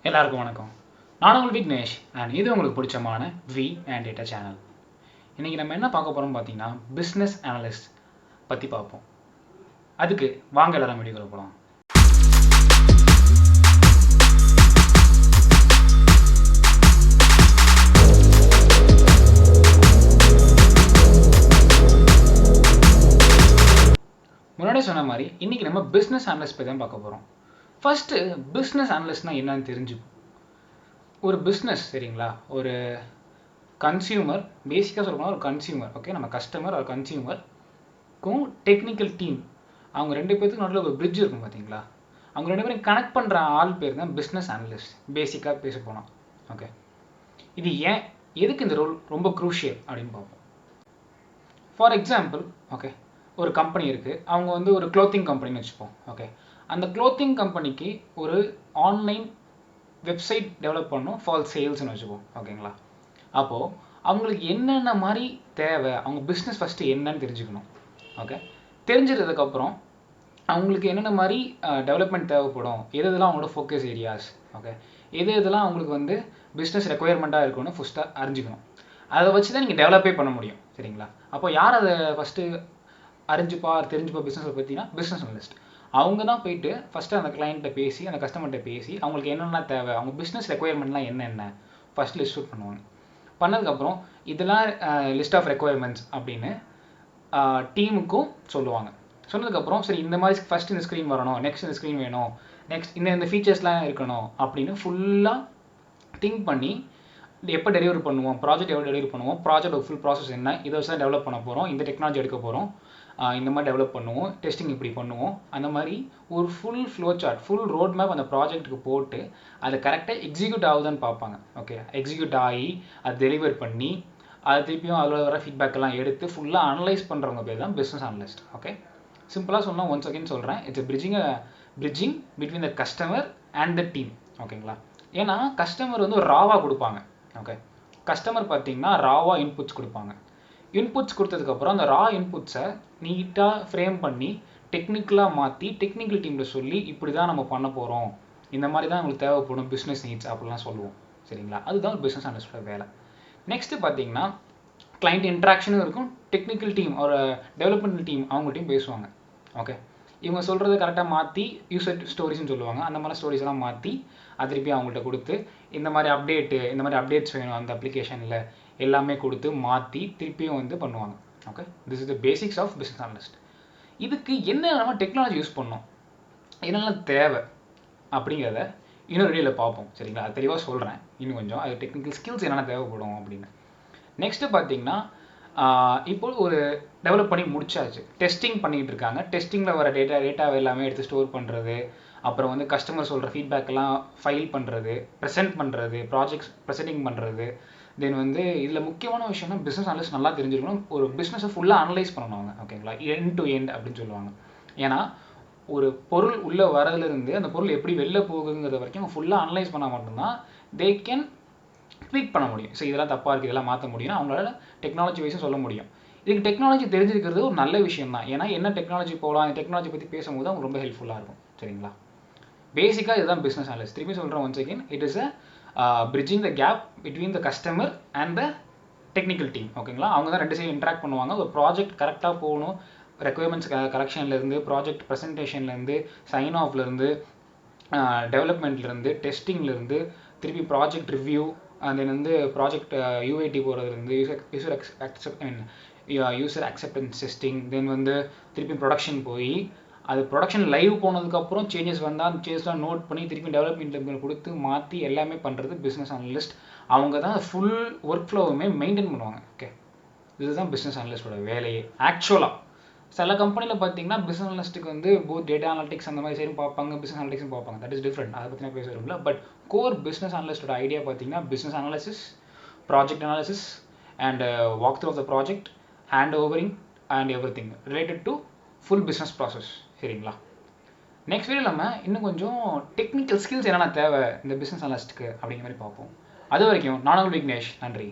எல்லாருக்கும் வணக்கம். நான் உங்கள் விக்னேஷ் அண்ட் இது உங்களுக்கு பிடிச்சமான வி அண்ட் டேட்டா சேனல். இன்றைக்கி நம்ம என்ன பார்க்க போகிறோம் பார்த்தீங்கன்னா பிஸ்னஸ் அனலிஸ்ட் பற்றி பார்ப்போம். அதுக்கு வாங்க எல்லாரும் வீடியோக்குள்ள போகலாம். முன்னாடி சொன்ன மாதிரி இன்றைக்கி நம்ம பிஸ்னஸ் அனலிஸ்ட் பற்றி தான் பார்க்க போகிறோம். ஃபஸ்ட்டு பிஸ்னஸ் அனலிஸ்ட்னால் என்னன்னு தெரிஞ்சுப்போம். ஒரு பிஸ்னஸ் சரிங்களா, ஒரு கன்சியூமர், பேசிக்காக சொல்லப்போனால் ஒரு கன்சியூமர், ஓகே, நம்ம கஸ்டமர் ஒரு கன்சியூமருக்கும் டெக்னிக்கல் டீம், அவங்க ரெண்டு பேருக்கு நடுவில் ஒரு பிரிட்ஜ் இருக்கும் பார்த்தீங்களா, அவங்க ரெண்டு பேரும் கனெக்ட் பண்ணுற ஆள் பேர் தான் பிஸ்னஸ் அனலிஸ்ட். பேசிக்காக பேச போனோம். ஓகே, இது ஏன் எதுக்கு இந்த ரோல் ரொம்ப க்ரூஷியல் அப்படின்னு பார்ப்போம். ஃபார் எக்ஸாம்பிள், ஓகே, ஒரு கம்பெனி இருக்குது, அவங்க வந்து ஒரு க்ளோத்திங் கம்பெனின்னு வச்சுப்போம். ஓகே, அந்த க்ளோத்திங் கம்பெனிக்கு ஒரு ஆன்லைன் வெப்சைட் டெவலப் பண்ணணும் ஃபார் சேல்ஸ்னு வச்சுப்போம். ஓகேங்களா, அப்போது அவங்களுக்கு என்னென்ன மாதிரி தேவை, அவங்க பிஸ்னஸ் ஃபஸ்ட்டு என்னன்னு தெரிஞ்சுக்கணும். ஓகே, தெரிஞ்சதுக்கப்புறம் அவங்களுக்கு என்னென்ன மாதிரி டெவலப்மெண்ட் தேவைப்படும், எது இதெல்லாம் அவங்களோட ஃபோக்கஸ் ஏரியாஸ், ஓகே, எது இதெல்லாம் அவங்களுக்கு வந்து பிஸ்னஸ் ரெக்குயர்மெண்ட்டாக இருக்குன்னு ஃபஸ்ட்டாக அறிஞ்சிக்கணும். அதை வச்சு தான் நீங்கள் டெவலப்பே பண்ண முடியும். சரிங்களா, அப்போ யார் அதை ஃபஸ்ட்டு தெரிஞ்சுப்பா பிஸ்னஸை பற்றினா பிஸ்னஸ் அனலிஸ்ட். அவங்க தான் போயிட்டு ஃபஸ்ட்டு அந்த கிளைண்ட்டை பேசி, அந்த கஸ்டமர்கிட்ட பேசி அவங்களுக்கு என்னென்ன தேவை, அவங்க பிஸ்னஸ் ரெக்குயர்மெண்ட்லாம் என்னென்ன ஃபஸ்ட் லிஸ்ட் அவுட் பண்ணுவாங்க. பண்ணதுக்கப்புறம் இதெல்லாம் லிஸ்ட் ஆஃப் ரெக்குயர்மெண்ட்ஸ் அப்படின்னு டீமுக்கும் சொல்லுவாங்க. சொன்னதுக்கப்புறம் சரி இந்த மாதிரி ஃபஸ்ட் இந்த ஸ்க்ரீன் வரணும், நெக்ஸ்ட் இந்த ஸ்க்ரீன் வேணும், நெக்ஸ்ட் இந்த ஃபீச்சர்ஸ்லாம் இருக்கணும் அப்படின்னு ஃபுல்லாக திங்க் பண்ணி எப்போ டெலிவரி பண்ணுவோம், ப்ராஜெக்ட் எவ்வளோ டெலிவரி பண்ணுவோம், ப்ராஜெக்ட் ஃபுல் ப்ராசஸ் என்ன, இதை வச்சு தான் டெவலப் பண்ண போகிறோம், இந்த டெக்னாலஜி எடுக்க போகிறோம், இந்த மாதிரி டெவலப் பண்ணுவோம், டெஸ்டிங் இப்படி பண்ணுவோம், அந்த மாதிரி ஒரு full flow chart, full road map அந்த ப்ராஜெக்ட்டுக்கு போட்டு அதை கரெக்டாக எக்ஸிக்யூட் ஆகுதுன்னு பார்ப்பாங்க. ஓகே, எக்ஸிக்யூட் ஆகி அதை டெலிவர் பண்ணி அது திருப்பியும் அதில் வர ஃபீட்பேக்கெல்லாம் எடுத்து ஃபுல்லாக அனலைஸ் பண்ணுறவங்க பேர் தான் பிஸ்னஸ் அனலிஸ்ட். ஓகே, சிம்பிளாக சொன்னால் ஒன்ஸ் அகெயின் சொல்கிறேன், it's bridging between the customer and the team. ஓகேங்களா, ஏன்னா கஸ்டமர் வந்து ஒரு ராவாக கொடுப்பாங்க. ஓகே, கஸ்டமர் பார்த்தீங்கன்னா ராவாக இன்புட்ஸ் கொடுப்பாங்க. இன்புட்ஸ் கொடுத்ததுக்கப்புறம் அந்த ரா இன்புட்ஸை நீட்டாக ஃப்ரேம் பண்ணி டெக்னிக்கலாக மாற்றி டெக்னிக்கல் டீமில் சொல்லி இப்படி தான் நம்ம பண்ண போகிறோம், இந்த மாதிரி தான் உங்களுக்கு தேவைப்படும் பிஸ்னஸ் நீட்ஸ் அப்படிலாம் சொல்லுவோம். சரிங்களா, அதுதான் ஒரு பிஸ்னஸ் அனலிஸ்டோட வேலை. நெக்ஸ்ட்டு பார்த்தீங்கன்னா கிளைண்ட் இன்ட்ராக்ஷனும் இருக்கும், டெக்னிக்கல் டீம் ஒரு டெவலப்மெண்ட் டீம் அவங்கள்ட்டையும் பேசுவாங்க. ஓகே, இவங்க சொல்கிறத கரெக்டாக மாற்றி யூசர் ஸ்டோரிஸ்ன்னு சொல்லுவாங்க, அந்த மாதிரி ஸ்டோரிஸ் எல்லாம் மாற்றி அது திருப்பி அவங்கள்ட்ட கொடுத்து இந்த மாதிரி அப்டேட்ஸ் வேணும் அந்த அப்ளிகேஷனில் எல்லாமே கொடுத்து மாற்றி திருப்பியும் வந்து பண்ணுவாங்க. Okay, this is the basics of business analyst. இதுக்கு என்ன நம்ம டெக்னாலஜி யூஸ் பண்ணோம், என்னெல்லாம் தேவை அப்படிங்கிறத இன்னொரு வீடியோவில் பார்ப்போம். சரிங்களா, அது தெளிவாக சொல்கிறேன் இன்னும் கொஞ்சம், அது டெக்னிக்கல் ஸ்கில்ஸ் என்னென்ன தேவைப்படும் அப்படின்னு. நெக்ஸ்ட்டு பார்த்தீங்கன்னா இப்போ ஒரு டெவலப் பண்ணி முடிச்சாச்சு, டெஸ்டிங் பண்ணிகிட்டு இருக்காங்க. டெஸ்டிங்கில் வர டேட்டாவை எல்லாமே எடுத்து ஸ்டோர் பண்ணுறது, அப்புறம் வந்து கஸ்டமர் சொல்கிற ஃபீட்பேக்கெல்லாம் ஃபைல் பண்ணுறது, ப்ரெசென்ட் பண்ணுறது, ப்ராஜெக்ட்ஸ் ப்ரெசென்டிங் பண்ணுறது. தென் வந்து இதில் முக்கியமான விஷயம்னா பிஸ்னஸ் அனலிஸ்ட் நல்லா தெரிஞ்சிருக்கணும், ஒரு பிஸ்னஸை ஃபுல்லாக அனலைஸ் பண்ணணும் அவங்க. ஓகேங்களா, எண்ட் டு எண்ட் அப்படின்னு சொல்லுவாங்க. ஏன்னா ஒரு பொருள் உள்ளே வரதுலேருந்து அந்த பொருள் எப்படி வெளில போகுங்கிறது வரைக்கும் அவங்க ஃபுல்லாக அனலைஸ் பண்ணால் மட்டும்தான் தே கேன் ட்வீட் பண்ண முடியும். ஸோ இதெல்லாம் தப்பாக இருக்குது, இதெல்லாம் மாற்ற முடியும்னா அவங்களால டெக்னாலஜி வைஸும் சொல்ல முடியும். இதுக்கு டெக்னாலஜி தெரிஞ்சிருக்கிறது ஒரு நல்ல விஷயம் தான். ஏன்னா என்ன டெக்னாலஜி போகலாம், அந்த டெக்னாலஜி பற்றி பேசும்போது அவங்க ரொம்ப ஹெல்ப்ஃபுல்லாக இருக்கும். சரிங்களா, பேசிக்காக இதுதான் பிஸ்னஸ் அனலிஸ்ட். திரும்பி சொல்கிறேன் once again, it is bridging the gap between the customer and the technical team. ஓகேங்களா, அவங்க தான் ரெண்டு சைடு இன்ட்ராக்ட் பண்ணுவாங்க. ஒரு ப்ராஜெக்ட் கரெக்டாக போகணும், ரெக்குயர்மெண்ட்ஸ் கரெக்ஷன்லேருந்து, ப்ராஜெக்ட் ப்ரெசன்டேஷன்லேருந்து, சைன் ஆஃப்லேருந்து, டெவலப்மெண்ட்லேருந்து, டெஸ்டிங்லேருந்து, திருப்பி ப்ராஜெக்ட் ரிவ்யூ, தென் வந்து ப்ராஜெக்ட் யூஐடி போகிறதுலேருந்து, யூசர் அக்செப்டன்ஸ் டெஸ்டிங், தென் வந்து திருப்பி ப்ரொடக்ஷன் போய் அது ப்ரொடக்ஷன் லைவ் போனதுக்கப்புறம் சேஞ்சஸ் வந்தால் அந்த சேஞ்சஸ்லாம் நோட் பண்ணி திருப்பி டெவலப்மெண்ட் கொடுத்து மாற்றி எல்லாமே பண்ணுறது பிஸ்னஸ் அனலிஸ்ட். அவங்க தான் ஃபுல் ஒர்க் ஃப்ளோவுமே மெயின்டைன் பண்ணுவாங்க. ஓகே, இதுதான் பிஸ்னஸ் அனலிஸ்டோட வேலையே. ஆக்சுவலாக சில கம்பெனியில் பார்த்தீங்கன்னா பிஸ்னஸ் அனலிஸ்ட்டுக்கு வந்து போத் டேட்டா அனலிட்டிக்ஸ் அந்த மாதிரி சைடும் பார்ப்பாங்க, பிஸ்னஸ் அனலிட்டிக்ஸும் பார்ப்பாங்க. தட் இஸ் டிஃப்ரெண்ட், அதை பற்றி நான் பேச விரும்பல. பட் கோர் பிஸ்னஸ் அனலிஸ்டோட ஐடியா பார்த்தீங்கன்னா business analysis, project analysis and walk through of the project, hand overing and everything related to full business process. சரிங்களா, நெக்ஸ்ட் வீடியோ நம்ம இன்னும் கொஞ்சம் டெக்னிக்கல் ஸ்கில்ஸ் என்னென்ன தேவை இந்த பிஸ்னஸ் அனலிஸ்ட்டுக்கு அப்படிங்கிற மாதிரி பார்ப்போம். அது வரைக்கும் நான் உங்கள் விக்னேஷ், நன்றி.